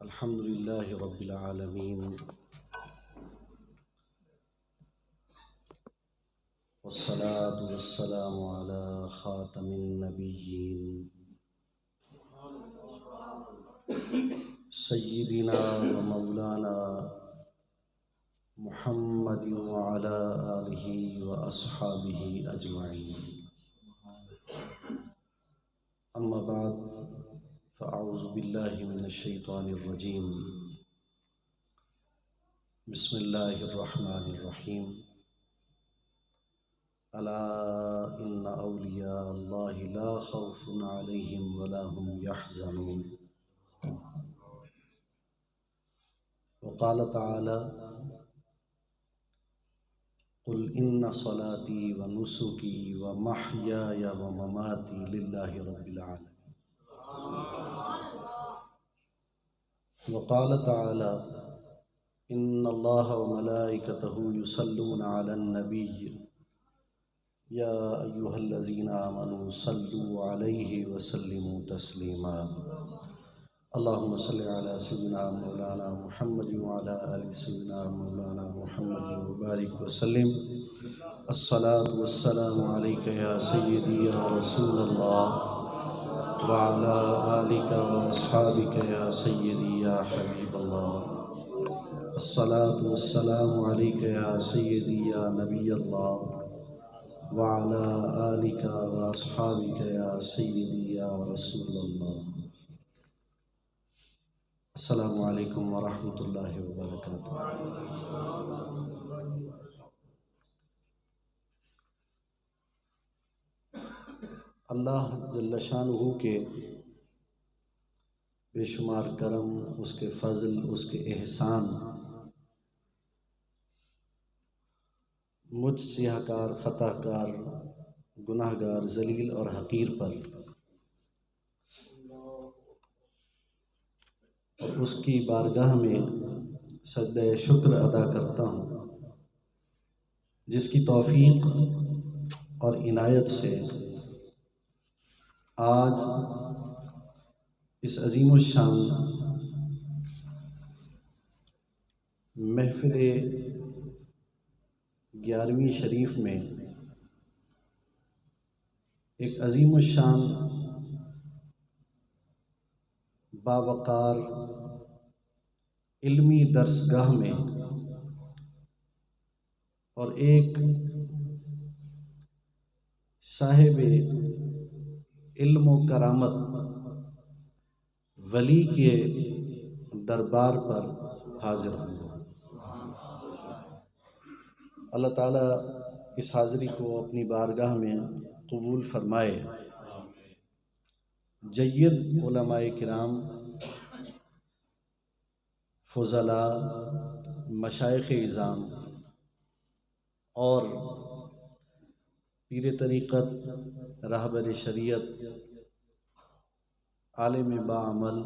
الحمد لله رب العالمين والصلاة والسلام على خاتم النبيين سيدنا ومولانا محمد وعلى آله وأصحابه أجمعين. أما بعد فأعوذ بالله من الشيطان الرجيم. بسم الله الرحمن الرحيم. ألا إن أولياء الله لا خوف عليهم ولا هم يحزنون. وقال تعالى: قل إن صلاتي ونسكي ومحياي ومماتي لله رب العالمين. وقال تعالى: إن الله وملائكته يصلون على النبي يا أيها الذين آمنوا صلوا عليه وسلموا تسليما. اللهم صل على سيدنا مولانا محمد وعلى آل سيدنا مولانا محمد وبارك وسلم. الصلاة والسلام عليك يا سيدي يا رسول الله وعلى آلك وأصحابك يا سيدي يا حبيب الله. الصلاة والسلام عليك يا سيدي يا نبي الله وعلى آلك وأصحابك يا سيدي يا رسول الله. السلام علیکم ورحمۃ اللہ وبرکاتہ. اللہ جل شانہ کے بے شمار کرم، اس کے فضل، اس کے احسان مجھ سیاہ کار، خطا کار، گناہ گار، ذلیل اور حقیر پر، اور اس کی بارگاہ میں سجدہ شکر ادا کرتا ہوں، جس کی توفیق اور عنایت سے آج اس عظیم الشان محفل 11ویں شریف میں ایک عظیم الشان باوقار علمی درسگاہ میں اور ایک صاحب علم و کرامت ولی کے دربار پر حاضر ہوں. اللہ تعالیٰ اس حاضری کو اپنی بارگاہ میں قبول فرمائے. جید علماء کرام، فضلاء، مشائخ اعظام اور پیر طریقت، راہبر شریعت، عالم باعمل،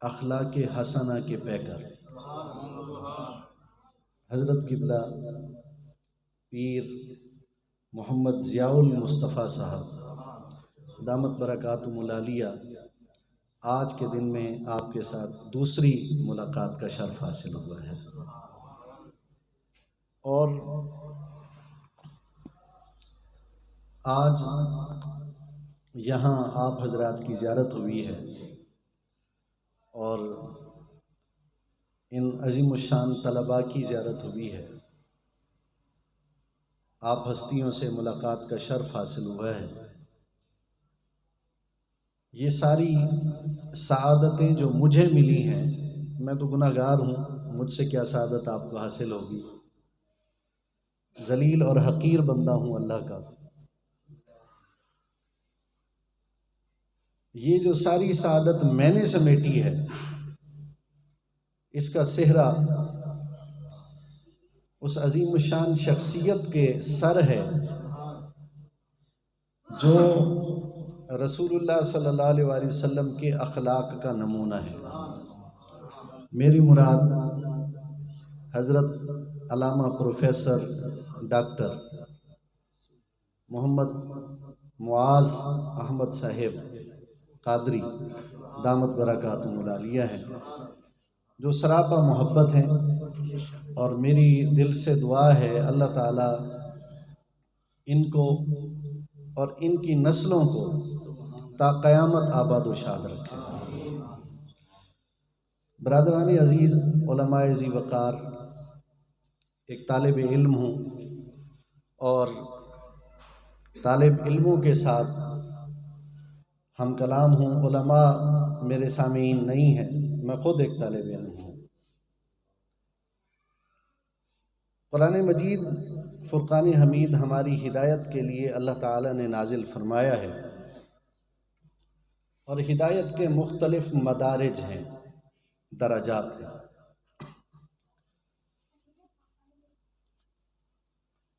اخلاق حسنہ کے پیکر حضرت قبلہ پیر محمد ضیاء المصطفیٰ صاحب دامت برکاتہم العالیہ، آج کے دن میں آپ کے ساتھ دوسری ملاقات کا شرف حاصل ہوا ہے. اور آج یہاں آپ حضرات کی زیارت ہوئی ہے اور ان عظیم الشان طلباء کی زیارت ہوئی ہے. آپ ہستیوں سے ملاقات کا شرف حاصل ہوا ہے. یہ ساری سعادتیں جو مجھے ملی ہیں، میں تو گناہ گار ہوں، مجھ سے کیا سعادت آپ کو حاصل ہوگی؟ ذلیل اور حقیر بندہ ہوں اللہ کا. یہ جو ساری سعادت میں نے سمیٹی ہے، اس کا سہرا اس عظیم الشان شخصیت کے سر ہے جو رسول اللہ صلی اللہ علیہ وآلہ وسلم کے اخلاق کا نمونہ ہے. میری مراد حضرت علامہ پروفیسر ڈاکٹر محمد معاذ احمد صاحب قادری دامت برکاتہم العالیہ ہیں، جو سراپا محبت ہیں، اور میری دل سے دعا ہے اللہ تعالیٰ ان کو اور ان کی نسلوں کو تا قیامت آباد و شاد رکھے۔ برادران عزیز، علماء ذی وقار، ایک طالب علم ہوں، اور طالب علموں کے ساتھ ہم کلام ہوں۔ علماء میرے سامعین نہیں ہیں، میں خود ایک طالب علم ہوں۔ قرآن مجید فرقان حمید ہماری ہدایت کے لیے اللہ تعالیٰ نے نازل فرمایا ہے، اور ہدایت کے مختلف مدارج ہیں، درجات ہیں۔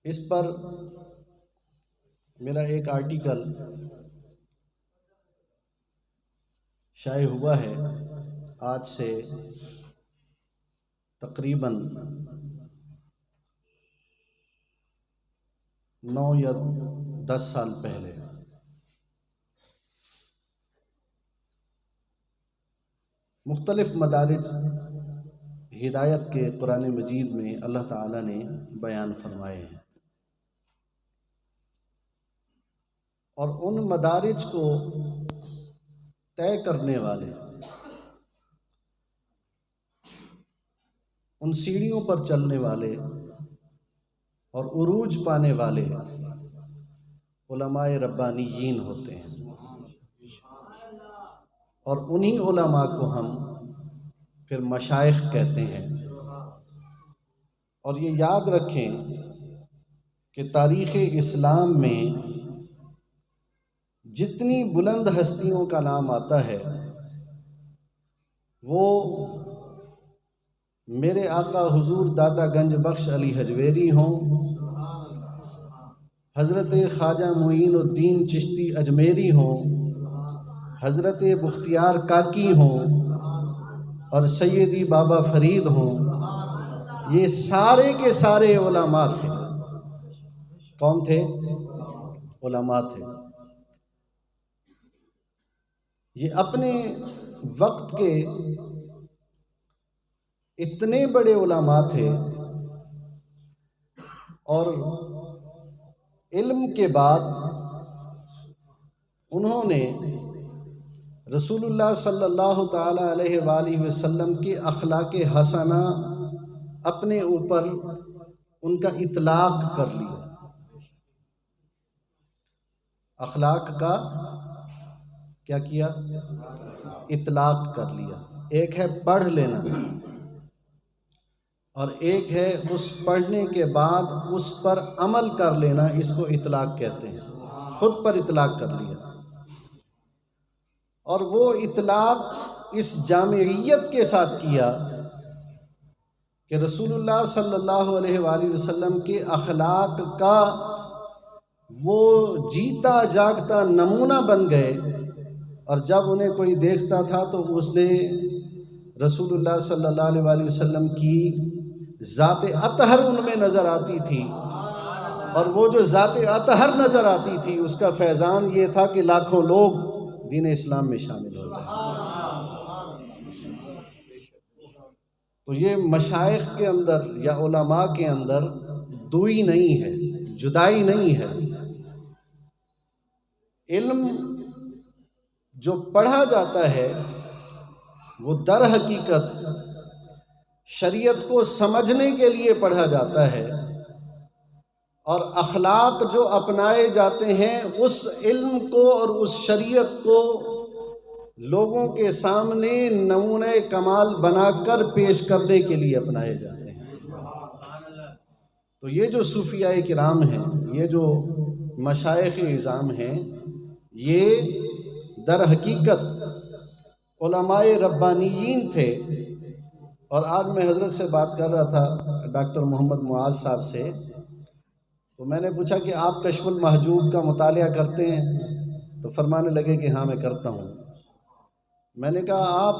اس پر میرا ایک آرٹیکل شائع ہوا ہے آج سے تقریباً 9 یا 10 سال پہلے۔ مختلف مدارج ہدایت کے قرآن مجید میں اللہ تعالیٰ نے بیان فرمائے ہیں، اور ان مدارج کو طے کرنے والے، ان سیڑھیوں پر چلنے والے اور عروج پانے والے علماء ربانیین ہوتے ہیں، اور انہی علماء کو ہم پھر مشائخ کہتے ہیں۔ اور یہ یاد رکھیں کہ تاریخ اسلام میں جتنی بلند ہستیوں کا نام آتا ہے وہ میرے آقا حضور داتا گنج بخش علی حجویری ہوں، حضرت خواجہ معین الدین چشتی اجمیری ہوں، حضرت بختیار کاکی ہوں، اور سیدی بابا فرید ہوں، یہ سارے کے سارے علماء تھے۔ کون تھے؟ علماء تھے۔ یہ اپنے وقت کے اتنے بڑے علماء تھے، اور علم کے بعد انہوں نے رسول اللہ صلی اللہ تعالیٰ علیہ وآلہ وسلم کے اخلاق حسنہ اپنے اوپر ان کا اطلاق کر لیا۔ اخلاق کا کیا کیا؟ اطلاق کر لیا۔ ایک ہے پڑھ لینا، اور ایک ہے اس پڑھنے کے بعد اس پر عمل کر لینا، اس کو اطلاق کہتے ہیں۔ خود پر اطلاق کر لیا، اور وہ اطلاق اس جامعیت کے ساتھ کیا کہ رسول اللہ صلی اللہ علیہ وآلہ وسلم کے اخلاق کا وہ جیتا جاگتا نمونہ بن گئے، اور جب انہیں کوئی دیکھتا تھا تو اس نے رسول اللہ صلی اللہ علیہ وآلہ وسلم کی ذات اطہر ان میں نظر آتی تھی، اور وہ جو ذات اطہر نظر آتی تھی اس کا فیضان یہ تھا کہ لاکھوں لوگ دین اسلام میں شامل ہو گئے۔ تو یہ مشائخ کے اندر یا علماء کے اندر دوئی نہیں ہے، جدائی نہیں ہے۔ علم جو پڑھا جاتا ہے وہ در حقیقت شریعت کو سمجھنے کے لیے پڑھا جاتا ہے، اور اخلاق جو اپنائے جاتے ہیں اس علم کو اور اس شریعت کو لوگوں کے سامنے نمونہ کمال بنا کر پیش کرنے کے لیے اپنائے جاتے ہیں۔ تو یہ جو صوفیاء کرام ہیں، یہ جو مشائخ اعظام ہیں، یہ در حقیقت علماء ربانیین تھے۔ اور آج میں حضرت سے بات کر رہا تھا، ڈاکٹر محمد معاذ صاحب سے، تو میں نے پوچھا کہ آپ کشف المحجوب کا مطالعہ کرتے ہیں؟ تو فرمانے لگے کہ ہاں میں کرتا ہوں۔ میں نے کہا آپ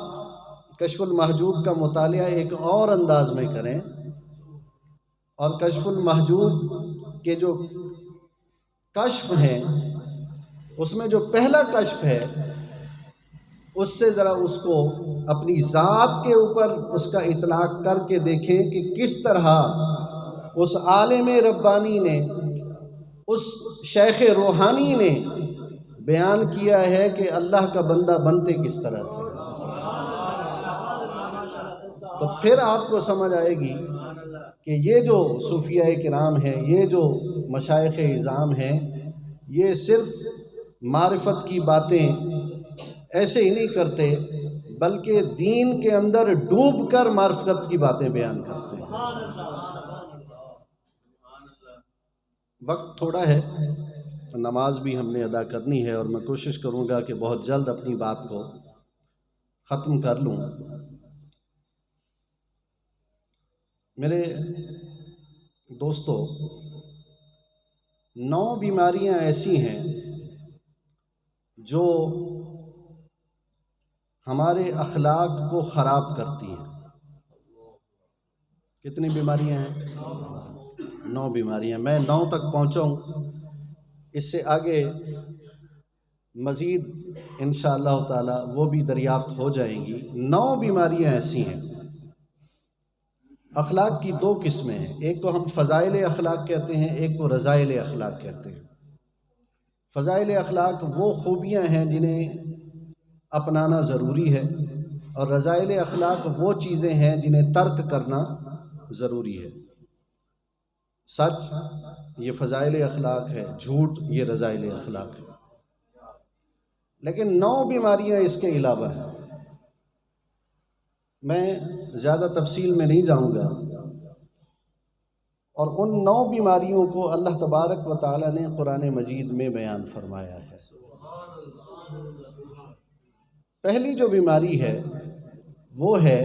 کشف المحجوب کا مطالعہ ایک اور انداز میں کریں، اور کشف المحجوب کے جو کشف ہیں اس میں جو پہلا کشف ہے اس سے ذرا اس کو اپنی ذات کے اوپر اس کا اطلاق کر کے دیکھیں کہ کس طرح اس عالم ربانی نے، اس شیخ روحانی نے بیان کیا ہے کہ اللہ کا بندہ بنتے کس طرح سے، تو پھر آپ کو سمجھ آئے گی کہ یہ جو صوفیاء کرام ہیں، یہ جو مشائخ اعظام ہیں، یہ صرف معرفت کی باتیں ایسے ہی نہیں کرتے، بلکہ دین کے اندر ڈوب کر معرفت کی باتیں بیان کرتے ہیں۔ وقت تھوڑا ہے، نماز بھی ہم نے ادا کرنی ہے، اور میں کوشش کروں گا کہ بہت جلد اپنی بات کو ختم کر لوں۔ میرے دوستو، 9 بیماریاں ایسی ہیں جو ہمارے اخلاق کو خراب کرتی ہیں۔ کتنی بیماریاں ہیں؟ 9 بیماریاں۔ میں 9 تک پہنچا ہوں، اس سے آگے مزید انشاءاللہ تعالی وہ بھی دریافت ہو جائیں گی۔ 9 بیماریاں ایسی ہیں۔ اخلاق کی 2 قسمیں ہیں، ایک کو ہم فضائل اخلاق کہتے ہیں، ایک کو رذائل اخلاق کہتے ہیں۔ فضائل اخلاق وہ خوبیاں ہیں جنہیں اپنانا ضروری ہے، اور رذائل اخلاق وہ چیزیں ہیں جنہیں ترک کرنا ضروری ہے۔ سچ یہ فضائل اخلاق ہے، جھوٹ یہ رذائل اخلاق ہے۔ لیکن 9 بیماریاں اس کے علاوہ ہیں۔ میں زیادہ تفصیل میں نہیں جاؤں گا، اور ان 9 بیماریوں کو اللہ تبارک و تعالی نے قرآن مجید میں بیان فرمایا ہے۔ پہلی جو بیماری ہے وہ ہے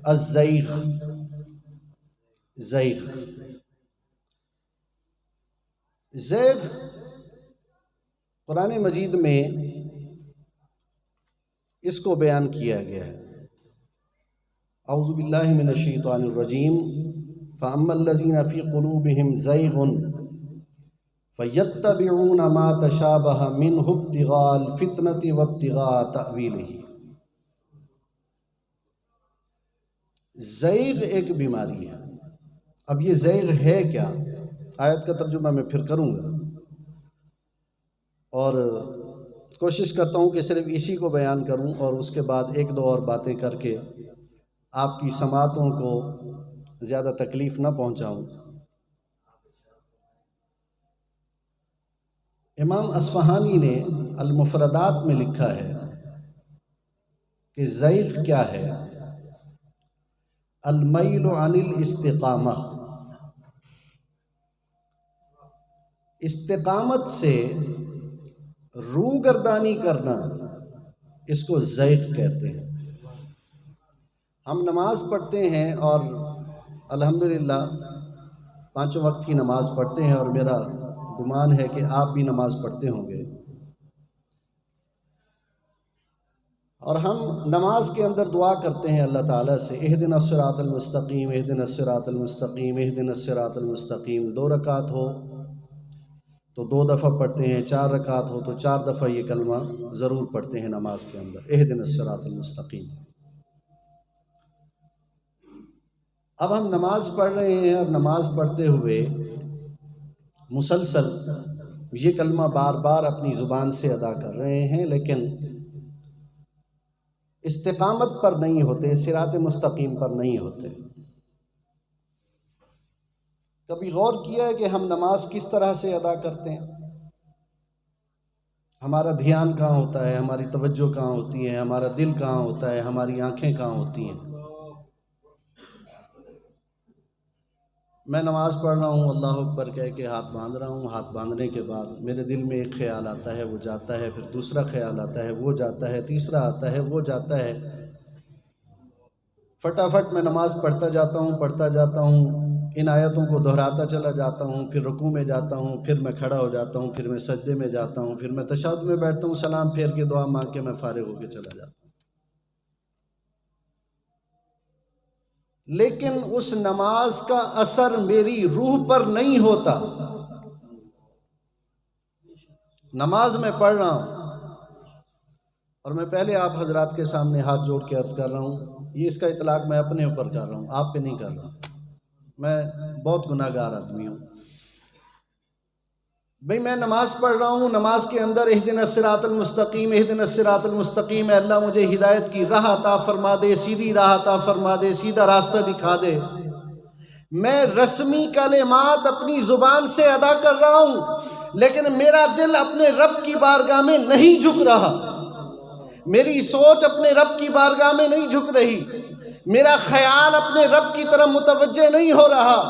الزیغ۔ زیغ قرآن مجید میں اس کو بیان کیا گیا ہے۔ اعوذ باللہ من الشیطان الرجیم، فَأَمَّا الَّذِينَ فِي قُلُوبِهِمْ زَيْغٌ فَيَتَّبِعُونَ مَا تَشَابَهَ مِنْهُ ابْتِغَاءَ الْفِتْنَةِ وَابْتِغَاءَ تَأْوِيلِهِ۔ زیغ ایک بیماری ہے۔ اب یہ زیغ ہے کیا؟ آیت کا ترجمہ میں پھر کروں گا، اور کوشش کرتا ہوں کہ صرف اسی کو بیان کروں، اور اس کے بعد 1-2 اور باتیں کر کے آپ کی سماعتوں کو زیادہ تکلیف نہ پہنچاؤں۔ امام اصفہانی نے المفردات میں لکھا ہے کہ زیغ کیا ہے؟ المیل عن الاستقامہ، استقامت سے روگردانی کرنا، اس کو زیغ کہتے ہیں۔ ہم نماز پڑھتے ہیں، اور الحمدللہ 5 وقت کی نماز پڑھتے ہیں، اور میرا گمان ہے کہ آپ بھی نماز پڑھتے ہوں گے، اور ہم نماز کے اندر دعا کرتے ہیں اللہ تعالیٰ سے، اہدنا الصراط المستقیم، اہدنا الصراط المستقیم، اہدنا الصراط المستقیم۔ 2 رکعت ہو تو 2 دفعہ پڑھتے ہیں، 4 رکعت ہو تو 4 دفعہ یہ کلمہ ضرور پڑھتے ہیں نماز کے اندر، اہدنا الصراط المستقیم۔ اب ہم نماز پڑھ رہے ہیں، اور نماز پڑھتے ہوئے مسلسل یہ کلمہ بار بار اپنی زبان سے ادا کر رہے ہیں، لیکن استقامت پر نہیں ہوتے، صراط مستقیم پر نہیں ہوتے۔ کبھی غور کیا ہے کہ ہم نماز کس طرح سے ادا کرتے ہیں؟ ہمارا دھیان کہاں ہوتا ہے، ہماری توجہ کہاں ہوتی ہے، ہمارا دل کہاں ہوتا ہے، ہماری آنکھیں کہاں ہوتی ہیں؟ میں نماز پڑھ رہا ہوں، اللہ اکبر کہہ کے ہاتھ باندھ رہا ہوں، ہاتھ باندھنے کے بعد میرے دل میں ایک خیال آتا ہے، وہ جاتا ہے، پھر دوسرا خیال آتا ہے، وہ جاتا ہے، تیسرا آتا ہے، وہ جاتا ہے۔ فٹافٹ میں نماز پڑھتا جاتا ہوں، ان آیتوں کو دہراتا چلا جاتا ہوں، پھر رکوع میں جاتا ہوں، پھر میں کھڑا ہو جاتا ہوں، پھر میں سجدے میں جاتا ہوں، پھر میں تشہد میں بیٹھتا ہوں، سلام پھیر کے دعا مانگ کے میں فارغ ہو کے چلا جاتا ہوں۔ لیکن اس نماز کا اثر میری روح پر نہیں ہوتا۔ نماز میں پڑھ رہا ہوں، اور میں پہلے آپ حضرات کے سامنے ہاتھ جوڑ کے عرض کر رہا ہوں، یہ اس کا اطلاق میں اپنے اوپر کر رہا ہوں، آپ پہ نہیں کر رہا، میں بہت گناہ گار آدمی ہوں بھئی۔ میں نماز پڑھ رہا ہوں، نماز کے اندر اہدنا الصراط المستقیم، اہدنا الصراط المستقیم، اے اللہ مجھے ہدایت کی راہ عطا فرما دے، سیدھی راہ عطا فرما دے، سیدھا راستہ دکھا دے۔ میں رسمی کلمات اپنی زبان سے ادا کر رہا ہوں، لیکن میرا دل اپنے رب کی بارگاہ میں نہیں جھک رہا، میری سوچ اپنے رب کی بارگاہ میں نہیں جھک رہی، میرا خیال اپنے رب کی طرف متوجہ نہیں ہو رہا،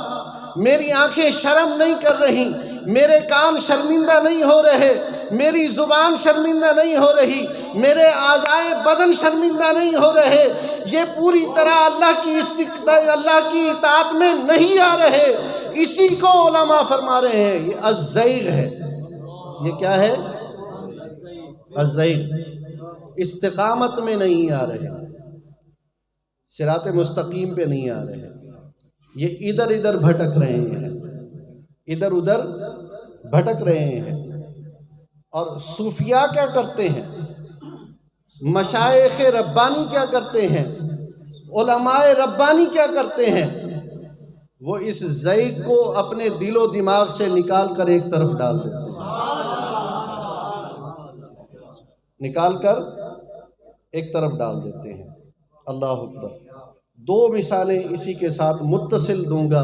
میری آنکھیں شرم نہیں کر رہی، میرے کان شرمندہ نہیں ہو رہے، میری زبان شرمندہ نہیں ہو رہی، میرے اعضائے بدن شرمندہ نہیں ہو رہے، یہ پوری طرح اللہ کی اطاعت میں نہیں آ رہے۔ اسی کو علماء فرما رہے ہیں یہ الزیغ ہے۔ یہ کیا ہے؟ الزیغ، استقامت میں نہیں آ رہے، صراط مستقیم پہ نہیں آ رہے، یہ ادھر ادھر بھٹک رہے ہیں، ادھر ادھر بھٹک رہے ہیں۔ اور صوفیاء کیا کرتے ہیں، مشائخ ربانی کیا کرتے ہیں، علماء ربانی کیا کرتے ہیں، وہ اس زیغ کو اپنے دل و دماغ سے نکال کر ایک طرف ڈال دیتے ہیں، نکال کر ایک طرف ڈال دیتے ہیں۔ اللہ اکبر۔ دو مثالیں اسی کے ساتھ متصل دوں گا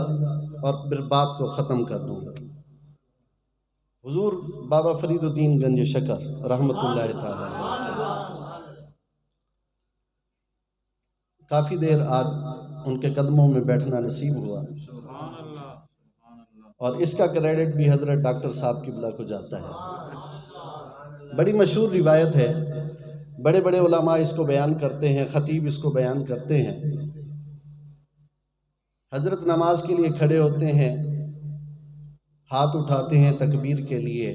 اور پھر بات کو ختم کر دوں گا۔ حضور بابا فرید الدین گنج شکر رحمۃ اللہ تعالی، کافی دیر آج ان کے قدموں میں بیٹھنا نصیب ہوا، اور اس کا کریڈٹ بھی حضرت ڈاکٹر صاحب قبلہ کو جاتا ہے۔ بڑی مشہور روایت ہے، بڑے بڑے علماء اس کو بیان کرتے ہیں، خطیب اس کو بیان کرتے ہیں۔ حضرت نماز کے لیے کھڑے ہوتے ہیں، ہاتھ اٹھاتے ہیں تکبیر کے لیے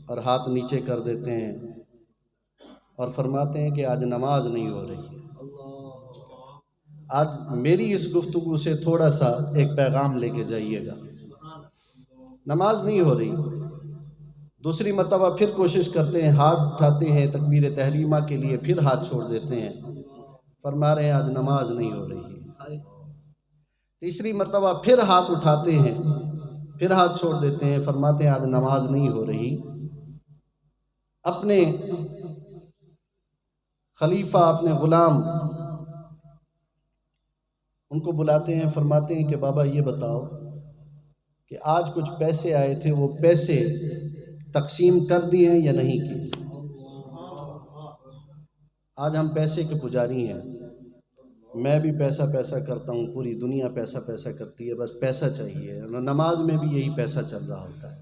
اور ہاتھ نیچے کر دیتے ہیں اور فرماتے ہیں کہ آج نماز نہیں ہو رہی۔ آج میری اس گفتگو سے تھوڑا سا ایک پیغام لے کے جائیے گا، نماز نہیں ہو رہی۔ دوسری مرتبہ پھر کوشش کرتے ہیں، ہاتھ اٹھاتے ہیں تکبیر تحریمہ کے لیے، پھر ہاتھ چھوڑ دیتے ہیں، فرما رہے ہیں آج نماز نہیں ہو رہی ہے۔ تیسری مرتبہ پھر ہاتھ اٹھاتے ہیں، پھر ہاتھ چھوڑ دیتے ہیں، فرماتے ہیں آج نماز نہیں ہو رہی۔ اپنے خلیفہ، اپنے غلام، ان کو بلاتے ہیں، فرماتے ہیں کہ بابا یہ بتاؤ کہ آج کچھ پیسے آئے تھے، وہ پیسے تقسیم کر دیے ہیں یا نہیں کی؟ آج ہم پیسے کے پجاری ہیں، میں بھی پیسہ پیسہ کرتا ہوں، پوری دنیا پیسہ پیسہ کرتی ہے، بس پیسہ چاہیے۔ نماز میں بھی یہی پیسہ چل رہا ہوتا ہے۔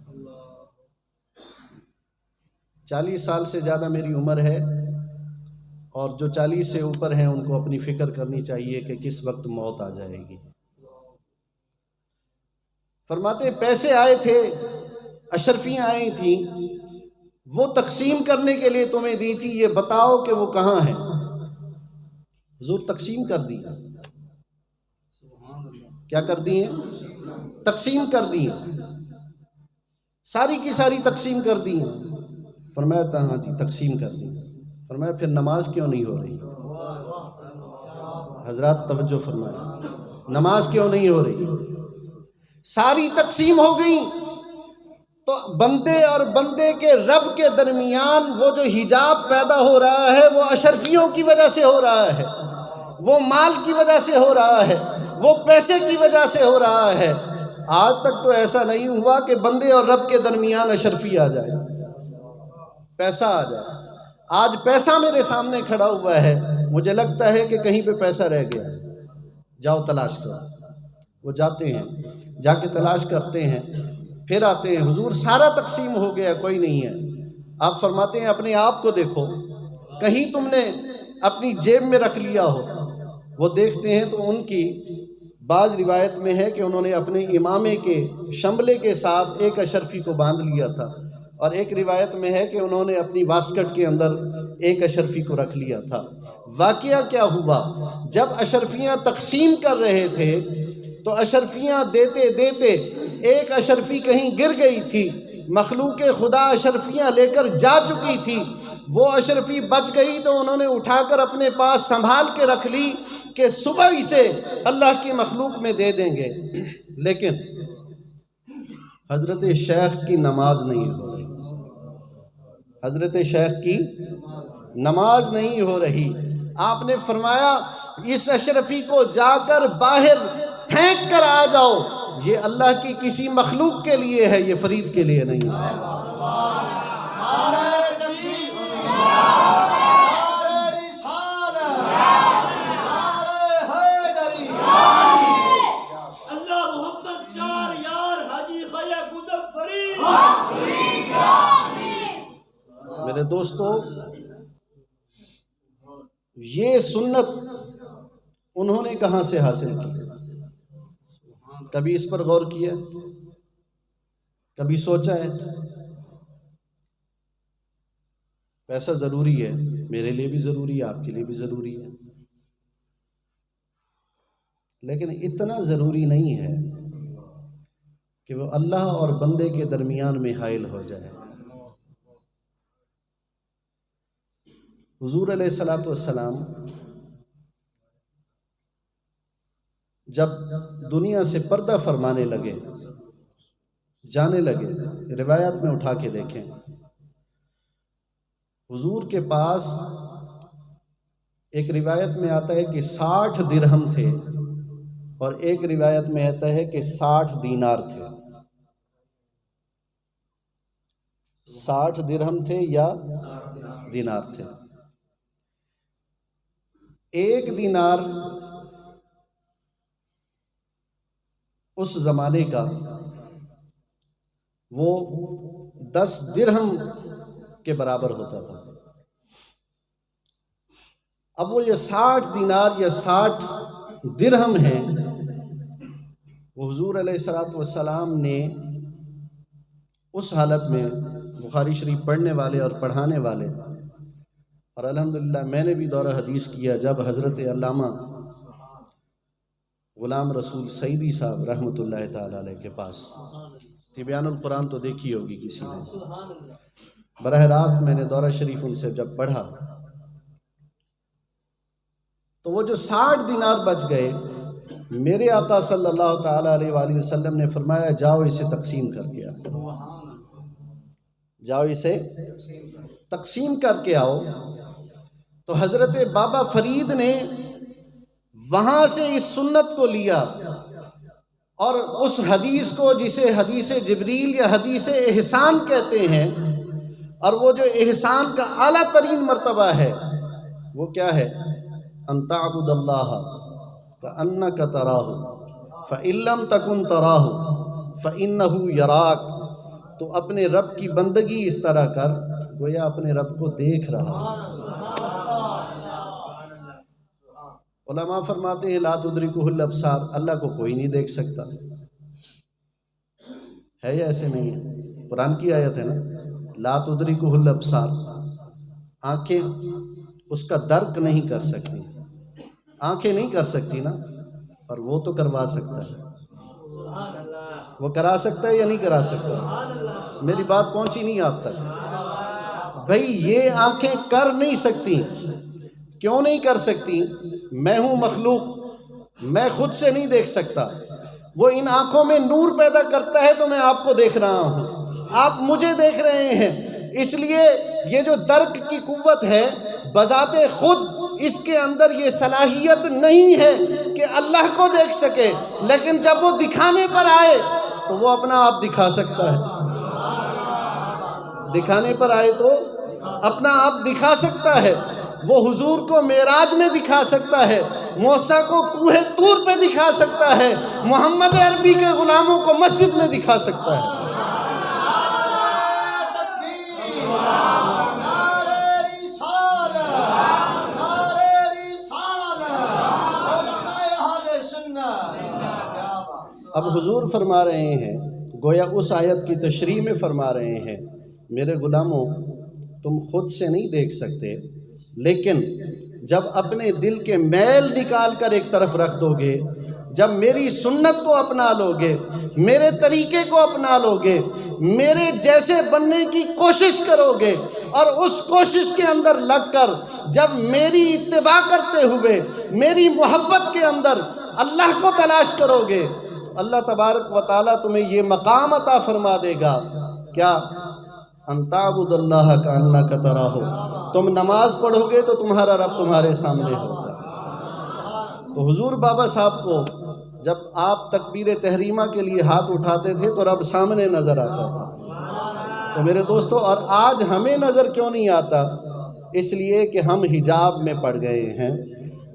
40 سال سے زیادہ میری عمر ہے، اور جو 40 سے اوپر ہیں ان کو اپنی فکر کرنی چاہیے کہ کس وقت موت آ جائے گی۔ فرماتے ہیں پیسے آئے تھے، اشرفیاں آئی تھیں، وہ تقسیم کرنے کے لیے تمہیں دی تھی، یہ بتاؤ کہ وہ کہاں ہیں؟ حضور تقسیم کر دی۔ کیا کر دی ہیں؟ تقسیم کر دی ہیں، ساری کی ساری تقسیم کر دی ہیں۔ فرمایا ہاں جی تقسیم کر دی۔ فرمایا پھر نماز کیوں نہیں ہو رہی؟ حضرات توجہ فرمائیں، نماز کیوں نہیں ہو رہی؟ ساری تقسیم ہو گئی تو بندے اور بندے کے رب کے درمیان وہ جو حجاب پیدا ہو رہا ہے وہ اشرفیوں کی وجہ سے ہو رہا ہے، وہ مال کی وجہ سے ہو رہا ہے، وہ پیسے کی وجہ سے ہو رہا ہے۔ آج تک تو ایسا نہیں ہوا کہ بندے اور رب کے درمیان اشرفی آ جائے، پیسہ آ جائے۔ آج پیسہ میرے سامنے کھڑا ہوا ہے، مجھے لگتا ہے کہ کہیں پہ پیسہ رہ گیا، جاؤ تلاش کرو۔ وہ جاتے ہیں، جا کے تلاش کرتے ہیں، پھر آتے ہیں، حضور سارا تقسیم ہو گیا، کوئی نہیں ہے۔ آپ فرماتے ہیں اپنے آپ کو دیکھو، کہیں تم نے اپنی جیب میں رکھ لیا ہو۔ وہ دیکھتے ہیں تو ان کی بعض روایت میں ہے کہ انہوں نے اپنے امامے کے شملے کے ساتھ ایک اشرفی کو باندھ لیا تھا، اور ایک روایت میں ہے کہ انہوں نے اپنی واسکٹ کے اندر ایک اشرفی کو رکھ لیا تھا۔ واقعہ کیا ہوا، جب اشرفیاں تقسیم کر رہے تھے تو اشرفیاں دیتے دیتے ایک اشرفی کہیں گر گئی تھی، مخلوق خدا اشرفیاں لے کر جا چکی تھی، وہ اشرفی بچ گئی تو انہوں نے اٹھا کر اپنے پاس سنبھال کے رکھ لی کہ صبح اسے اللہ کی مخلوق میں دے دیں گے. لیکن حضرت شیخ کی نماز نہیں ہو رہی، حضرت شیخ کی نماز نہیں ہو رہی. آپ نے فرمایا اس اشرفی کو جا کر باہر پھینک کر آ جاؤ، یہ اللہ کی کسی مخلوق کے لیے ہے، یہ فرید کے لیے نہیں ہے. میرے دوستو، یہ سنت انہوں نے کہاں سے حاصل کی؟ کبھی اس پر غور کیا؟ کبھی سوچا ہے؟ پیسہ ضروری ہے، میرے لیے بھی ضروری ہے، آپ کے لیے بھی ضروری ہے، لیکن اتنا ضروری نہیں ہے کہ وہ اللہ اور بندے کے درمیان میں حائل ہو جائے. حضور علیہ الصلوۃ والسلام جب دنیا سے پردہ فرمانے لگے، جانے لگے، روایات میں اٹھا کے دیکھیں، حضور کے پاس ایک روایت میں آتا ہے کہ 60 درہم تھے اور ایک روایت میں آتا ہے کہ 60 دینار تھے. 60 درہم تھے یا دینار تھے. ایک دینار اس زمانے کا وہ 10 درہم کے برابر ہوتا تھا. اب وہ یہ 60 دینار یا 60 درہم ہیں، وہ حضور علیہ الصلوۃ والسلام نے اس حالت میں، بخاری شریف پڑھنے والے اور پڑھانے والے، اور الحمدللہ میں نے بھی دورہ حدیث کیا جب حضرت علامہ غلام رسول سعیدی صاحب رحمۃ اللہ تعالی علیہ کے پاس، تبیان القرآن تو دیکھی ہوگی کسی نے، براہ راست میں نے دورہ شریف ان سے جب پڑھا تو وہ جو 60 دینار بچ گئے، میرے آقا صلی اللہ تعالی علیہ وآلہ وسلم نے فرمایا جاؤ اسے تقسیم کر کے آؤ، جاؤ اسے تقسیم کر کے آؤ. تو حضرت بابا فرید نے وہاں سے اس سنت کو لیا اور اس حدیث کو، جسے حدیث جبریل یا حدیث احسان کہتے ہیں، اور وہ جو احسان کا اعلیٰ ترین مرتبہ ہے وہ کیا ہے؟ ان تعبد اللہ کأنک تراہ فإن لم تکن تراہ فإنہ یراک. تو اپنے رب کی بندگی اس طرح کر گویا اپنے رب کو دیکھ رہا ہے. علماء فرماتے ہیں لا تدرکہ الابصار، اللہ کو کوئی نہیں دیکھ سکتا ہے، یا ایسے نہیں ہے؟ قرآن کی آیت ہے نا، لا تدرکہ الابصار، آنکھیں اس کا درک نہیں کر سکتی، آنکھیں نہیں کر سکتی نا، اور وہ تو کروا سکتا ہے. وہ کرا سکتا ہے یا نہیں کرا سکتا؟ میری بات پہنچی نہیں آپ تک. بھئی یہ آنکھیں کر نہیں سکتی. کیوں نہیں کر سکتی؟ میں ہوں مخلوق، میں خود سے نہیں دیکھ سکتا. وہ ان آنکھوں میں نور پیدا کرتا ہے تو میں آپ کو دیکھ رہا ہوں، آپ مجھے دیکھ رہے ہیں. اس لیے یہ جو درک کی قوت ہے بذات خود اس کے اندر یہ صلاحیت نہیں ہے کہ اللہ کو دیکھ سکے، لیکن جب وہ دکھانے پر آئے تو وہ اپنا آپ دکھا سکتا ہے. دکھانے پر آئے تو اپنا آپ دکھا سکتا ہے. وہ حضور کو معراج میں دکھا سکتا ہے، موسیٰ کو کوہ طور پہ دکھا سکتا ہے، محمد عربی کے غلاموں کو مسجد میں دکھا سکتا ہے. اب حضور فرما رہے ہیں، گویا اس آیت کی تشریح میں فرما رہے ہیں، میرے غلاموں تم خود سے نہیں دیکھ سکتے، لیکن جب اپنے دل کے میل نکال کر ایک طرف رکھ دو گے جب میری سنت کو اپنا لوگے، میرے طریقے کو اپنا لوگے، میرے جیسے بننے کی کوشش کرو گے، اور اس کوشش کے اندر لگ کر جب میری اتباع کرتے ہوئے میری محبت کے اندر اللہ کو تلاش کرو گے، تو اللہ تبارک و تعالیٰ تمہیں یہ مقام عطا فرما دے گا، کیا؟ ان تعبد اللہ کانک تراہ، تم نماز پڑھو گے تو تمہارا رب تمہارے سامنے ہوگا۔ تو حضور بابا صاحب کو جب آپ تکبیر تحریمہ کے لیے ہاتھ اٹھاتے تھے تو رب سامنے نظر آتا تھا۔ تو میرے دوستو، اور آج ہمیں نظر کیوں نہیں آتا؟ اس لیے کہ ہم حجاب میں پڑ گئے ہیں،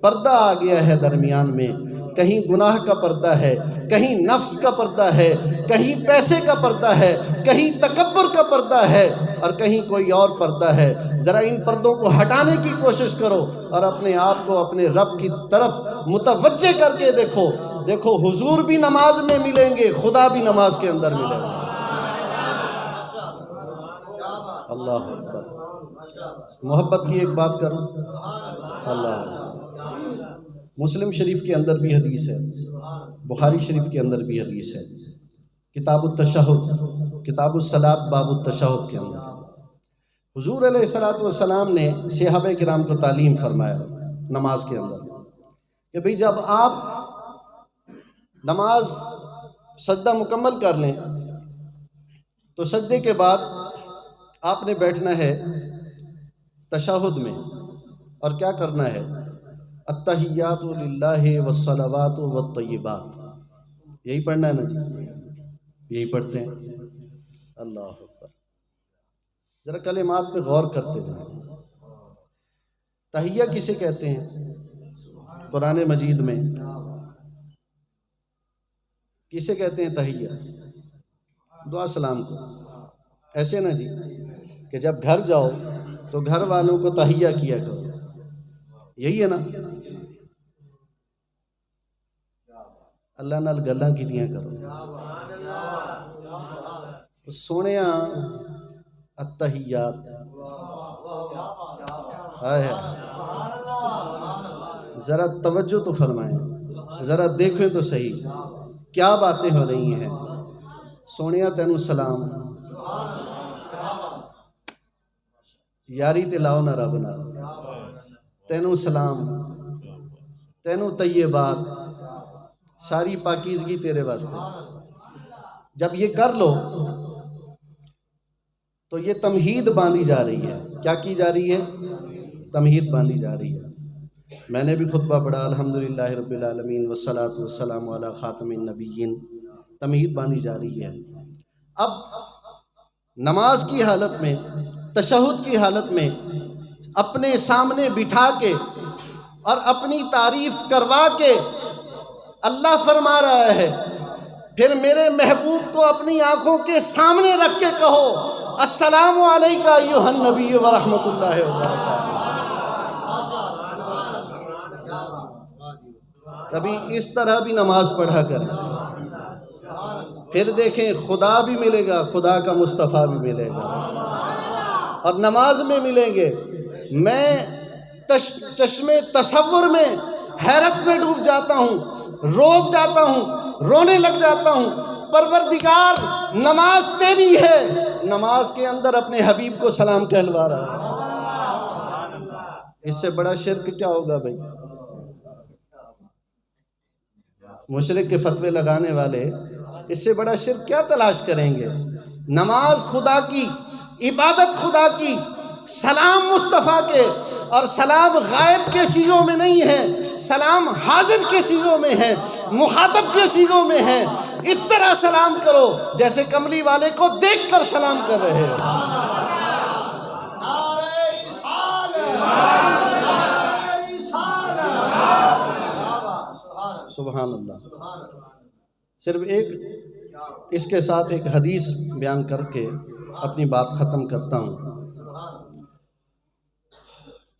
پردہ آ گیا ہے درمیان میں، کہیں گناہ کا پردہ ہے، کہیں نفس کا پردہ ہے، کہیں پیسے کا پردہ ہے، کہیں تکبر کا پردہ ہے، اور کہیں کوئی اور پردہ ہے۔ ذرا ان پردوں کو ہٹانے کی کوشش کرو اور اپنے آپ کو اپنے رب کی طرف متوجہ کر کے دیکھو۔ دیکھو، حضور بھی نماز میں ملیں گے، خدا بھی نماز کے اندر ملے گا۔ اللہ اکبر۔ محبت کی ایک بات کروں، اللہ، مسلم شریف کے اندر بھی حدیث ہے، بخاری شریف کے اندر بھی حدیث ہے، کتاب التشہد، کتاب الصلاۃ باب التشہد کے اندر حضور علیہ الصلوۃ والسلام نے صحابہ کرام کو تعلیم فرمایا نماز کے اندر کہ بھئی جب آپ نماز سجدہ مکمل کر لیں تو سجدے کے بعد آپ نے بیٹھنا ہے تشہد میں، اور کیا کرنا ہے؟ التحیات للہ والصلوات والطیبات، یہی پڑھنا ہے نا جی؟ یہی پڑھتے ہیں۔ اللہ اکبر۔ ذرا کلمات پہ غور کرتے جائیں۔ تحیہ کسے کہتے ہیں قرآن مجید میں؟ کسے کہتے ہیں تحیہ؟ دعا سلام کو، ایسے نا جی کہ جب گھر جاؤ تو گھر والوں کو تحیہ کیا کرو، یہی ہے نا؟ اللہ نال گلاں کیتیاں کرو، سونیاں التحیات، ذرا توجہ تو فرمائیں، ذرا دیکھیں تو صحیح کیا باتیں ہو رہی ہیں۔ سونیاں تینوں سلام، یاری تے لاؤ نہ رب نال، تینوں سلام، تینوں طیبات، ساری پاکیزگی تیرے واسطے۔ جب یہ کر لو تو یہ تمہید باندھی جا رہی ہے۔ کیا کی جا رہی ہے؟ تمہید باندھی جا رہی ہے۔ میں نے بھی خطبہ پڑھا، الحمدللہ رب العالمین والصلاۃ والسلام علی خاتم النبیین، تمہید باندھی جا رہی ہے۔ اب نماز کی حالت میں، تشہد کی حالت میں اپنے سامنے بٹھا کے اور اپنی تعریف کروا کے اللہ فرما رہا ہے، پھر میرے محبوب کو اپنی آنکھوں کے سامنے رکھ کے کہو السلام علیکہ ایھا النبی ورحمۃ اللہ وبرکاتہ۔ کبھی اس طرح بھی نماز پڑھا کریں، پھر دیکھیں خدا بھی ملے گا، خدا کا مصطفیٰ بھی ملے گا، اور نماز میں ملیں گے۔ میں چشمے تصور میں حیرت میں ڈوب جاتا ہوں، روب جاتا ہوں، رونے لگ جاتا ہوں۔ پروردگار نماز تیری ہے، نماز کے اندر اپنے حبیب کو سلام کہلوا رہا ہے۔ اس سے بڑا شرک کیا ہوگا بھائی؟ مشرک کے فتوے لگانے والے اس سے بڑا شرک کیا تلاش کریں گے؟ نماز خدا کی، عبادت خدا کی، سلام مصطفیٰ کے، اور سلام غائب کے سیغوں میں نہیں ہے، سلام حاضر کے سیغوں میں ہے، مخاطب کے سیغوں میں ہے۔ اس طرح سلام کرو جیسے کملی والے کو دیکھ کر سلام کر رہے ہو۔ سبحان اللہ۔ صرف ایک اس کے ساتھ ایک حدیث بیان کر کے اپنی بات ختم کرتا ہوں۔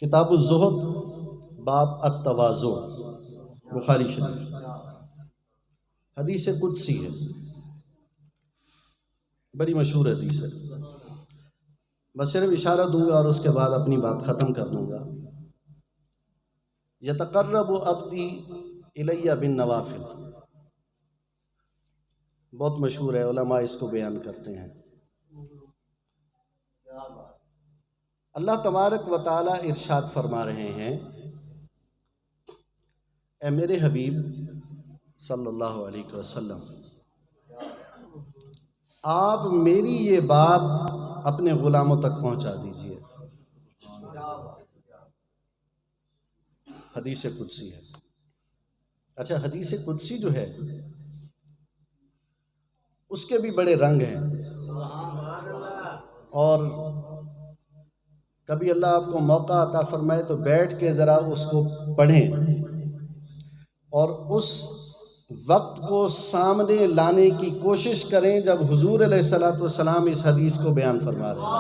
کتاب الزہد باب التواضع، بخاری شریف، حدیث قدسی ہے، بڑی مشہور حدیث ہے۔ بس صرف اشارہ دوں گا اور اس کے بعد اپنی بات ختم کر دوں گا۔ یتقرب عبدی الیہ بالنوافل، بہت مشہور ہے، علماء اس کو بیان کرتے ہیں۔ اللہ تبارک و تعالیٰ ارشاد فرما رہے ہیں، اے میرے حبیب صلی اللہ علیہ وسلم، آپ میری یہ بات اپنے غلاموں تک پہنچا دیجئے۔ حدیث قدسی ہے۔ اچھا، حدیث قدسی جو ہے اس کے بھی بڑے رنگ ہیں، اور کبھی اللہ آپ کو موقع عطا فرمائے تو بیٹھ کے ذرا اس کو پڑھیں اور اس وقت کو سامنے لانے کی کوشش کریں جب حضور علیہ السلام اس حدیث کو بیان فرما رہے ہیں۔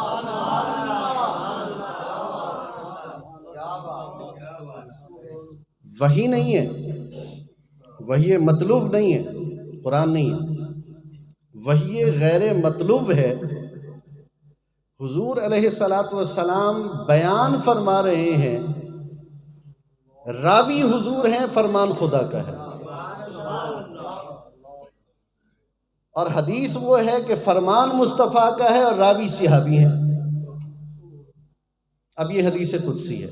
وحی نہیں ہے، وحی مطلوب نہیں ہے، قرآن نہیں ہے، وحی غیر مطلوب ہے۔ حضور علیہ السلام بیان فرما رہے ہیں، راوی حضور ہیں، فرمان خدا کا ہے، اور حدیث وہ ہے کہ فرمان مصطفیٰ کا ہے اور راوی صحابی ہیں۔ اب یہ حدیث قدسی ہے،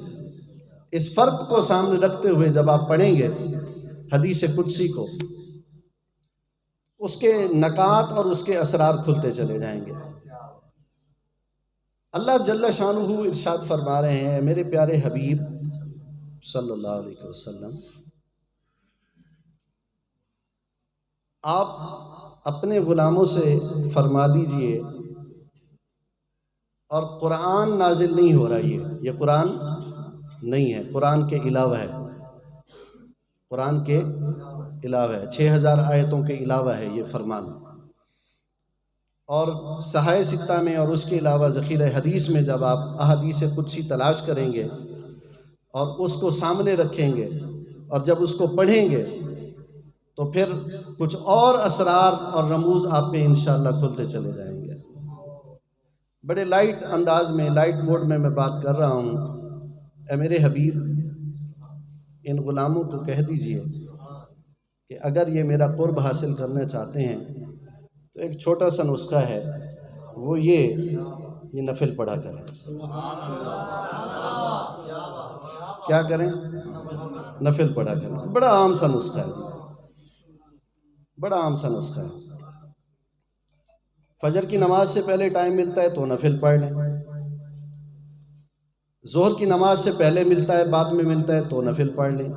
اس فرق کو سامنے رکھتے ہوئے جب آپ پڑھیں گے حدیث قدسی کو، اس کے نکات اور اس کے اسرار کھلتے چلے جائیں گے۔ اللہ جل شانہ ارشاد فرما رہے ہیں، میرے پیارے حبیب صلی اللہ علیہ وسلم، آپ اپنے غلاموں سے فرما دیجئے، اور قرآن نازل نہیں ہو رہا، یہ قرآن نہیں ہے، قرآن کے علاوہ ہے، قرآن کے علاوہ ہے، 6000 آیتوں کے علاوہ ہے یہ فرمان، اور صحائح ستہ میں اور اس کے علاوہ ذخیرہ حدیث میں جب آپ احادیث قدسی تلاش کریں گے اور اس کو سامنے رکھیں گے اور جب اس کو پڑھیں گے تو پھر کچھ اور اسرار اور رموز آپ پہ انشاءاللہ کھلتے چلے جائیں گے۔ بڑے لائٹ انداز میں، لائٹ موڈ میں بات کر رہا ہوں۔ اے میرے حبیب، ان غلاموں کو کہہ دیجئے کہ اگر یہ میرا قرب حاصل کرنا چاہتے ہیں تو ایک چھوٹا سا نسخہ ہے، وہ یہ نفل پڑھا کریں۔ کیا کریں؟ نفل پڑھا کریں۔ بڑا عام سا نسخہ ہے، بڑا عام سا نسخہ ہے۔ فجر کی نماز سے پہلے ٹائم ملتا ہے تو نفل پڑھ لیں، ظہر کی نماز سے پہلے ملتا ہے، بعد میں ملتا ہے تو نفل پڑھ لیں،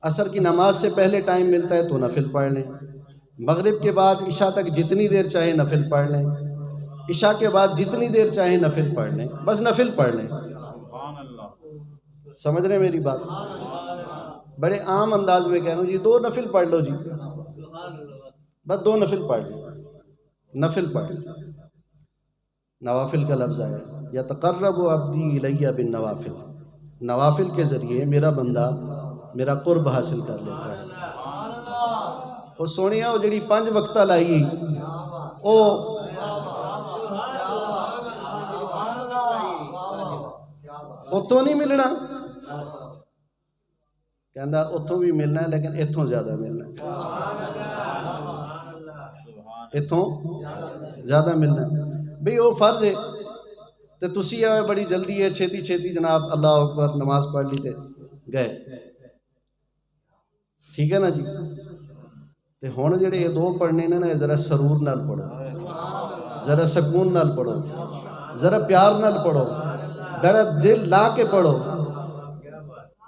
عصر کی نماز سے پہلے ٹائم ملتا ہے تو نفل پڑھ لیں، مغرب کے بعد عشاء تک جتنی دیر چاہے نفل پڑھ لیں، عشاء کے بعد جتنی دیر چاہے نفل پڑھ لیں، بس نفل پڑھ لیں۔ سمجھ رہے ہیں میری بات؟ بڑے عام انداز میں کہہ رہا ہوں، جی 2 نفل پڑھ لو، جی بس 2 نفل پڑھ لیں، نفل پڑھ لیں۔ نوافل کا لفظ آیا، یتقرب عبدی الیہ بالنوافل، نوافل کے ذریعے میرا بندہ میرا قرب حاصل کر لیتا ہے۔ وہ سونیا وہ جڑی 5 وقتہ لائی اتوں نہیں ملنا، کہندا اتوں بھی ملنا ہے لیکن اتوں زیادہ ملنا ہے، اتوں زیادہ ملنا ہے۔ بھئی وہ فرض ہے تو تسی آئے بڑی جلدی ہے، چھیتی چھیتی جناب اللہ اکبر نماز پڑھ لی تے گئے، ٹھیک ہے نا جی؟ تے ہون جڑے یہ 2 پڑھنے نا ذرا سرور نال پڑھو، ذرا سکون نال پڑھو، ذرا پیار نال پڑھو، ذرا دل لا کے پڑھو،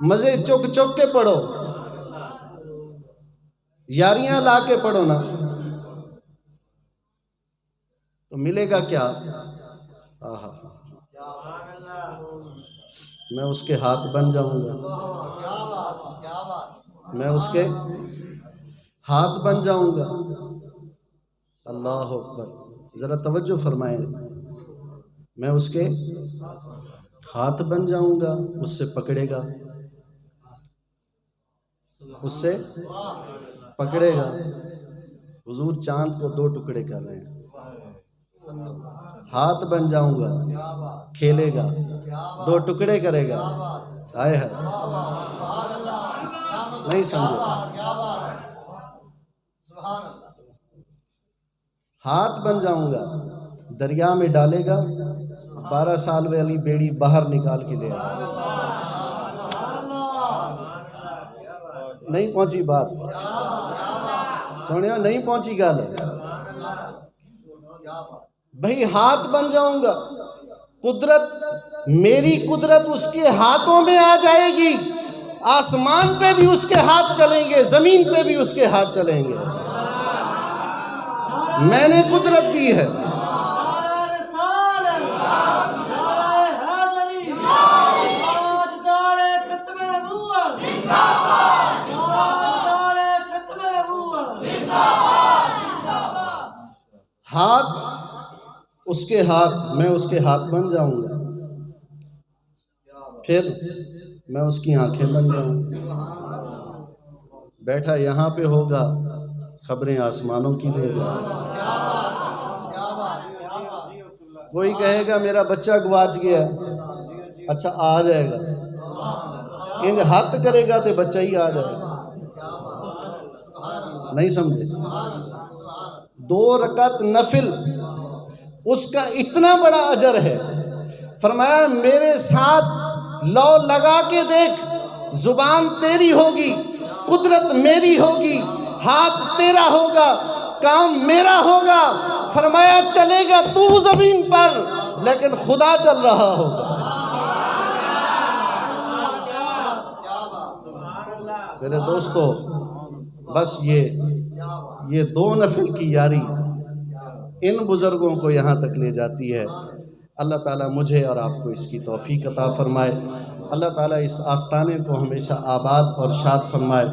مزے چک چک کے پڑھو، یاریاں لا کے پڑھو نا، تو ملے گا کیا؟ آہا، میں اس کے ہاتھ بن جاؤں گا، میں اس کے ہاتھ بن جاؤں گا۔ اللہ اکبر، ذرا توجہ فرمائیں، میں اس کے ہاتھ بن جاؤں گا، اس سے پکڑے گا، اس سے پکڑے گا۔ حضور چاند کو 2 ٹکڑے کر رہے ہیں، ہاتھ بن جاؤں گا، کھیلے گا، 2 ٹکڑے کرے گا، آئے ہے نہیں سمجھے؟ ہاتھ بن جاؤں گا، دریا میں ڈالے گا، 12 سال والی بیڑی باہر نکال کے لے آئے. نہیں پہنچی بات، سنیا نہیں پہنچی گل. بھئی ہاتھ بن جاؤں گا، قدرت، میری قدرت اس کے ہاتھوں میں آ جائے گی. آسمان پہ بھی اس کے ہاتھ چلیں گے، زمین پہ بھی اس کے ہاتھ چلیں گے. میں نے قدرت دی ہے. ہاتھ اس کے ہاتھ، میں اس کے ہاتھ بن جاؤں گا، پھر میں اس کی آنکھیں بن جاؤں گا. بیٹھا یہاں پہ ہوگا، خبریں آسمانوں کی دے گا. کوئی کہے گا میرا بچہ گواچ گیا، اچھا آ جائے گا. انج ہاتھ کرے گا تو بچہ ہی آ جائے گا. نہیں سمجھے؟ 2 رکعت نفل، اس کا اتنا بڑا اجر ہے. فرمایا میرے ساتھ لو لگا کے دیکھ، زبان تیری ہوگی، قدرت میری ہوگی، ہاتھ تیرا ہوگا، کام میرا ہوگا. فرمایا چلے گا تو زمین پر لیکن خدا چل رہا ہوگا. میرے دوستو، بس یہ 2 نفل کی یاری ان بزرگوں کو یہاں تک لے جاتی ہے. اللہ تعالیٰ مجھے اور آپ کو اس کی توفیق عطا فرمائے. اللہ تعالیٰ اس آستانے کو ہمیشہ آباد اور شاد فرمائے.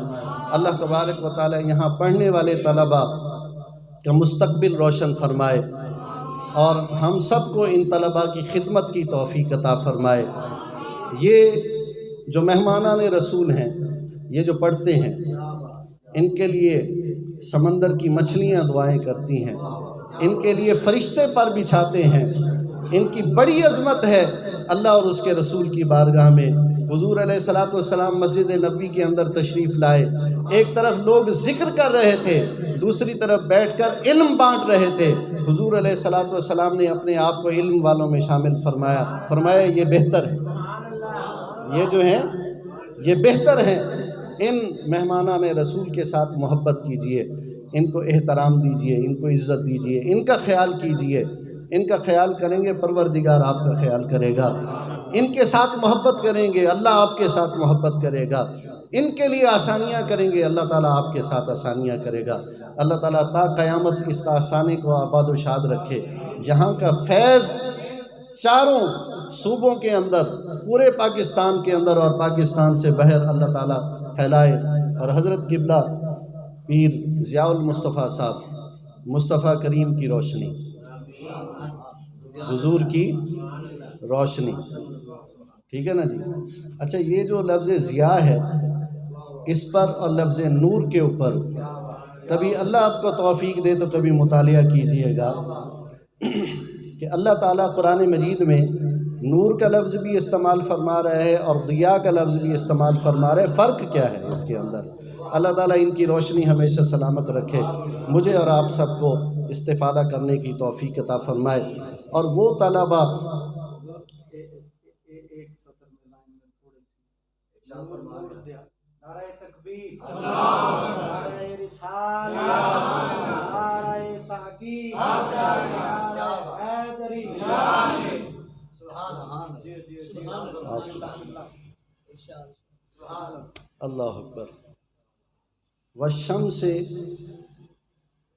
اللہ تبارک و تعالیٰ یہاں پڑھنے والے طلباء کا مستقبل روشن فرمائے اور ہم سب کو ان طلباء کی خدمت کی توفیق عطا فرمائے. یہ جو مہمانان رسول ہیں، یہ جو پڑھتے ہیں، ان کے لیے سمندر کی مچھلیاں دعائیں کرتی ہیں، ان کے لیے فرشتے پر بچھاتے ہیں. ان کی بڑی عظمت ہے اللہ اور اس کے رسول کی بارگاہ میں. حضور علیہ الصلوۃ والسلام مسجد نبوی کے اندر تشریف لائے. ایک طرف لوگ ذکر کر رہے تھے، دوسری طرف بیٹھ کر علم بانٹ رہے تھے. حضور علیہ الصلوۃ والسلام نے اپنے آپ کو علم والوں میں شامل فرمایا یہ بہتر ہے، یہ جو ہیں یہ بہتر ہیں. ان مہمانان رسول کے ساتھ محبت کیجئے، ان کو احترام دیجئے، ان کو عزت دیجئے، ان کا خیال کیجئے. ان کا خیال کریں گے پروردگار آپ کا خیال کرے گا. ان کے ساتھ محبت کریں گے اللہ آپ کے ساتھ محبت کرے گا. ان کے لیے آسانیاں کریں گے اللہ تعالیٰ آپ کے ساتھ آسانیاں کرے گا. اللہ تعالیٰ تا قیامت اس آستانے کو آباد و شاد رکھے. یہاں کا فیض چاروں صوبوں کے اندر، پورے پاکستان کے اندر اور پاکستان سے باہر اللہ تعالیٰ پھیلائے. اور حضرت قبلہ پیر ضیاء المصطفیٰ صاحب، مصطفیٰ کریم کی روشنی، حضور کی روشنی، ٹھیک ہے نا جی. اچھا یہ جو لفظ ضیاء ہے، اس پر اور لفظ نور کے اوپر کبھی اللہ آپ کو توفیق دے تو کبھی مطالعہ کیجئے گا کہ اللہ تعالیٰ قرآن مجید میں نور کا لفظ بھی استعمال فرما رہا ہے اور ضیاء کا لفظ بھی استعمال فرما رہا ہے. فرق کیا ہے اس کے اندر؟ اللہ تعالیٰ ان کی روشنی ہمیشہ سلامت رکھے. مجھے اور آپ سب کو استفادہ کرنے کی توفیق عطا فرمائے. اور وہ طلباء نعرہ تکبیر، نعرہ رسالت، نعرہ تحقیق، نعرہ حیدری، اللہ اکبر. والشمس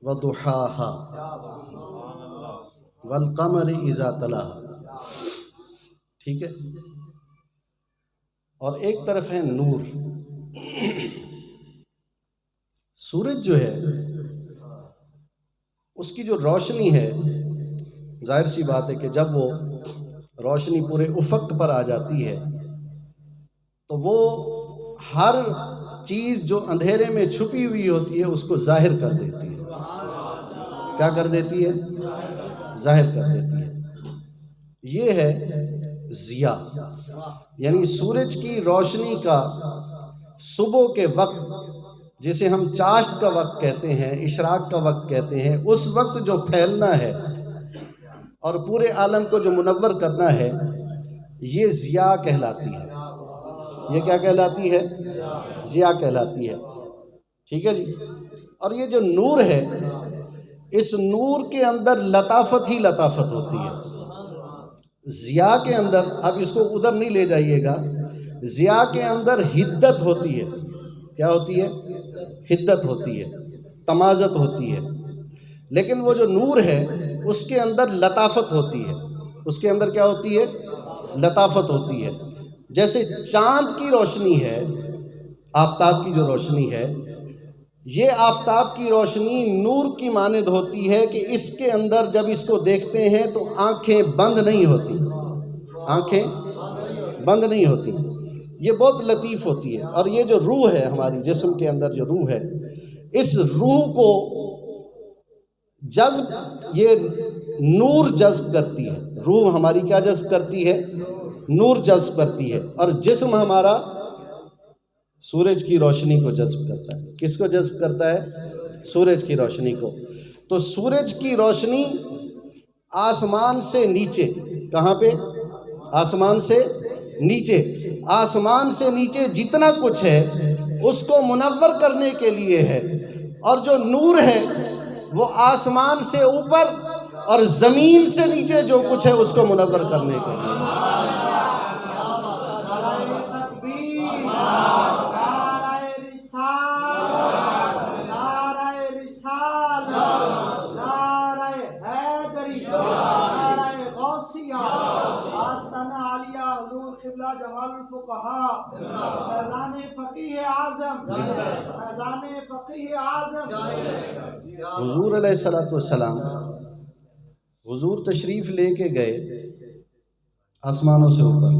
وضحاہا والقمر اذا تلاہا. ٹھیک ہے. اور ایک طرف ہے نور. سورج جو ہے اس کی جو روشنی ہے، ظاہر سی بات ہے کہ جب وہ روشنی پورے افق پر آ جاتی ہے تو وہ ہر چیز جو اندھیرے میں چھپی ہوئی ہوتی ہے اس کو ظاہر کر دیتی ہے. کیا کر دیتی ہے؟ ظاہر کر دیتی ہے. یہ ہے ضیاء، یعنی سورج کی روشنی کا صبح کے وقت جسے ہم چاشت کا وقت کہتے ہیں، اشراق کا وقت کہتے ہیں، اس وقت جو پھیلنا ہے اور پورے عالم کو جو منور کرنا ہے، یہ ضیاء کہلاتی ہے۔ یہ کیا کہلاتی ہے؟ ضیاء کہلاتی ہے، ٹھیک ہے جی۔ اور یہ جو نور ہے، اس نور کے اندر لطافت ہی لطافت ہوتی ہے۔ ضیاء کے اندر، اب اس کو ادھر نہیں لے جائیے گا، ضیاء کے اندر حدت ہوتی ہے۔ کیا ہوتی ہے؟ حدت ہوتی ہے، تمازت ہوتی ہے۔ لیکن وہ جو نور ہے اس کے اندر لطافت ہوتی ہے۔ اس کے اندر کیا ہوتی ہے؟ لطافت ہوتی ہے۔ جیسے چاند کی روشنی ہے، آفتاب کی جو روشنی ہے، یہ آفتاب کی روشنی نور کی مانند ہوتی ہے کہ اس کے اندر جب اس کو دیکھتے ہیں تو آنکھیں بند نہیں ہوتی، آنکھیں بند نہیں ہوتی۔ یہ بہت لطیف ہوتی ہے۔ اور یہ جو روح ہے ہماری جسم کے اندر، جو روح ہے، اس روح کو جذب یہ نور جذب کرتی ہے۔ روح ہماری کیا جذب کرتی ہے؟ نور جذب کرتی ہے۔ اور جسم ہمارا سورج کی روشنی کو جذب کرتا ہے۔ کس کو جذب کرتا ہے؟ سورج کی روشنی کو۔ تو سورج کی روشنی آسمان سے نیچے، کہاں پہ؟ آسمان سے نیچے۔ آسمان سے نیچے جتنا کچھ ہے اس کو منور کرنے کے لیے ہے، اور جو نور ہے وہ آسمان سے اوپر اور زمین سے نیچے جو کچھ ہے اس کو منور کرنے کے لیے۔ جمال الفقہاء، فیضان فقیہ اعظم، فیضان فقیہ اعظم۔ حضور علیہ السلام حضور تشریف لے کے گئے آسمانوں سے اوپر،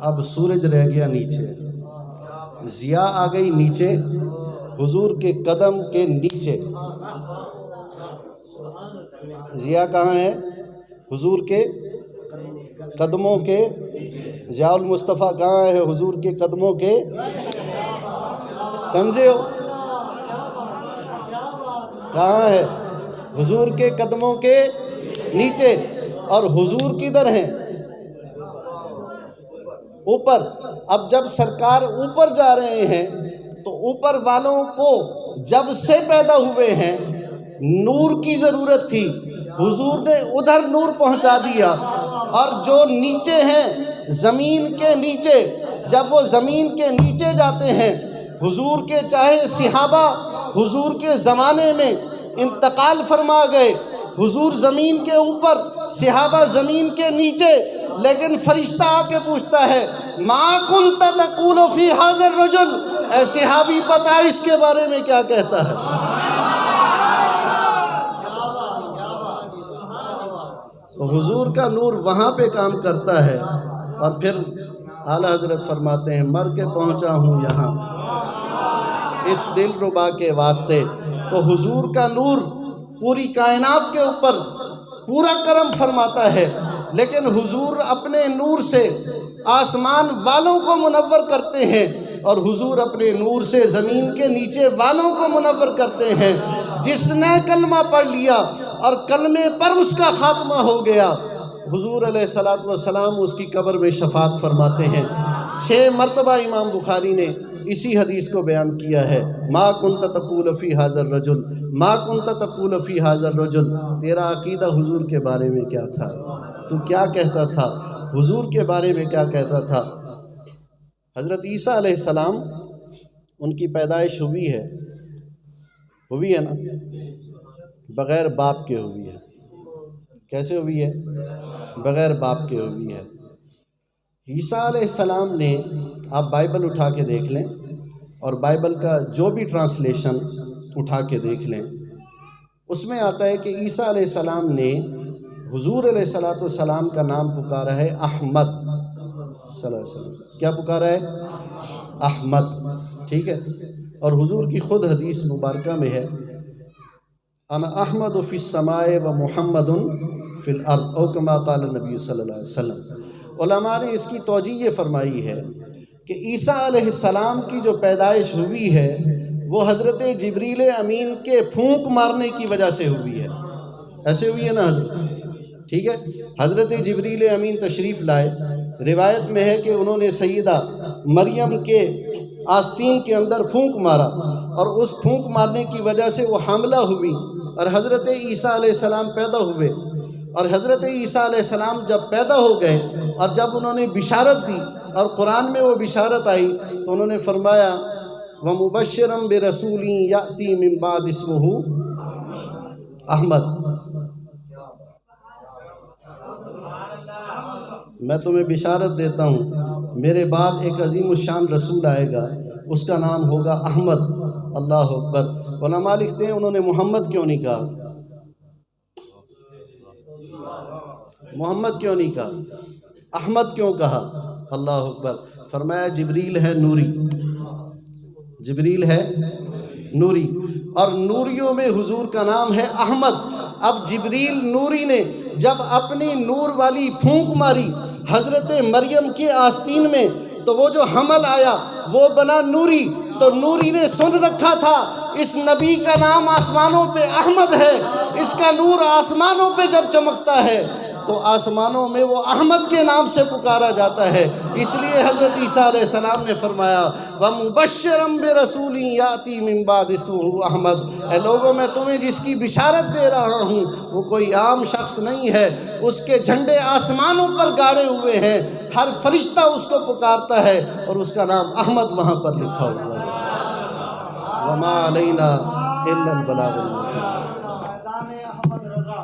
اب سورج رہ گیا نیچے، ضیاء آ گئی نیچے، حضور کے قدم کے نیچے۔ ضیاء کہاں ہے؟ حضور کے قدموں کے، ضیاء المصطفیٰ کہاں ہے؟ حضور کے قدموں کے، سمجھے ہو؟ کہاں ہے؟ حضور کے قدموں کے نیچے۔ اور حضور کدھر ہیں؟ اوپر۔ اب جب سرکار اوپر جا رہے ہیں تو اوپر والوں کو جب سے پیدا ہوئے ہیں نور کی ضرورت تھی، حضور نے ادھر نور پہنچا دیا۔ اور جو نیچے ہیں زمین کے نیچے، جب وہ زمین کے نیچے جاتے ہیں، حضور کے چاہے صحابہ حضور کے زمانے میں انتقال فرما گئے، حضور زمین کے اوپر، صحابہ زمین کے نیچے، لیکن فرشتہ آ کے پوچھتا ہے ما کنت تقول فی ھذا الرجل، اے صحابی بتا اس کے بارے میں کیا کہتا ہے۔ تو حضور کا نور وہاں پہ کام کرتا ہے۔ اور پھر اعلیٰ حضرت فرماتے ہیں مر کے پہنچا ہوں یہاں اس دل ربا کے واسطے۔ تو حضور کا نور پوری کائنات کے اوپر پورا کرم فرماتا ہے، لیکن حضور اپنے نور سے آسمان والوں کو منور کرتے ہیں، اور حضور اپنے نور سے زمین کے نیچے والوں کو منور کرتے ہیں۔ جس نے کلمہ پڑھ لیا اور کلمے پر اس کا خاتمہ ہو گیا، حضور علیہ السلام اس کی قبر میں شفاعت فرماتے ہیں۔ 6 مرتبہ امام بخاری نے اسی حدیث کو بیان کیا ہے، ما کنت تقول فی ھذا الرجل، ما کنت تقول فی ھذا الرجل۔ تیرا عقیدہ حضور کے بارے میں کیا تھا؟ تو کیا کہتا تھا؟ حضور کے بارے میں کیا کہتا تھا؟ حضرت عیسیٰ علیہ السلام، ان کی پیدائش ہوئی ہے نا، بغیر باپ کے ہوئی ہے۔ کیسے ہوئی ہے؟ بغیر باپ کے ہوئی ہے۔ عیسیٰ علیہ السلام نے، آپ بائبل اٹھا کے دیکھ لیں، اور بائبل کا جو بھی ٹرانسلیشن اٹھا کے دیکھ لیں، اس میں آتا ہے کہ عیسیٰ علیہ السلام نے حضور علیہ السلام کا نام پکارا ہے احمد صلی اللہ علیہ وسلم۔ کیا پکارا ہے؟ احمد، ٹھیک ہے۔ اور حضور کی خود حدیث مبارکہ میں ہے انا احمد فی السماء و محمد فی الارض، او کما قال النبی صلی اللہ علیہ وسلم۔ علماء نے اس کی توجیہ یہ فرمائی ہے کہ عیسیٰ علیہ السلام کی جو پیدائش ہوئی ہے وہ حضرت جبریل امین کے پھونک مارنے کی وجہ سے ہوئی ہے. ایسے ہوئی ہے نا حضرت؟ ٹھیک ہے. حضرت جبریل امین تشریف لائے. روایت میں ہے کہ انہوں نے سیدہ مریم کے آستین کے اندر پھونک مارا اور اس پھونک مارنے کی وجہ سے وہ حاملہ ہوئی اور حضرت عیسیٰ علیہ السلام پیدا ہوئے. اور حضرت عیسیٰ علیہ السلام جب پیدا ہو گئے اور جب انہوں نے بشارت دی اور قرآن میں وہ بشارت آئی تو انہوں نے فرمایا وَمُبَشِّرًا بِرَسُولٍ يَأْتِي مِن بَعْدِ اسْمُهُ احمد. میں تمہیں بشارت دیتا ہوں میرے بعد ایک عظیم الشان رسول آئے گا، اس کا نام ہوگا احمد. اللہ اکبر. علماء لکھتے ہیں انہوں نے محمد کیوں نہیں کہا؟ محمد کیوں نہیں کہا؟ احمد کیوں کہا؟ اللہ اکبر. فرمایا جبریل ہے نوری، جبریل ہے نوری، اور نوریوں میں حضور کا نام ہے احمد. اب جبریل نوری نے جب اپنی نور والی پھونک ماری حضرت مریم کے آستین میں تو وہ جو حمل آیا وہ بنا نوری. تو نوری نے سن رکھا تھا اس نبی کا نام آسمانوں پہ احمد ہے، اس کا نور آسمانوں پہ جب چمکتا ہے تو آسمانوں میں وہ احمد کے نام سے پکارا جاتا ہے. اس لیے حضرت عیسیٰ علیہ السلام نے فرمایا وَمُبَشِّرًا بِرَسُولٍ يَأْتِي مِن بَعْدِ اسْمُهُ احمد. اے لوگوں میں تمہیں جس کی بشارت دے رہا ہوں وہ کوئی عام شخص نہیں ہے، اس کے جھنڈے آسمانوں پر گاڑے ہوئے ہیں، ہر فرشتہ اس کو پکارتا ہے اور اس کا نام احمد وہاں پر لکھا ہوا ہے. وَمَا عَلَيْنَا إِلَّا الْبَلَاغُ الْمُبِينُ. فیضان احمد رضا.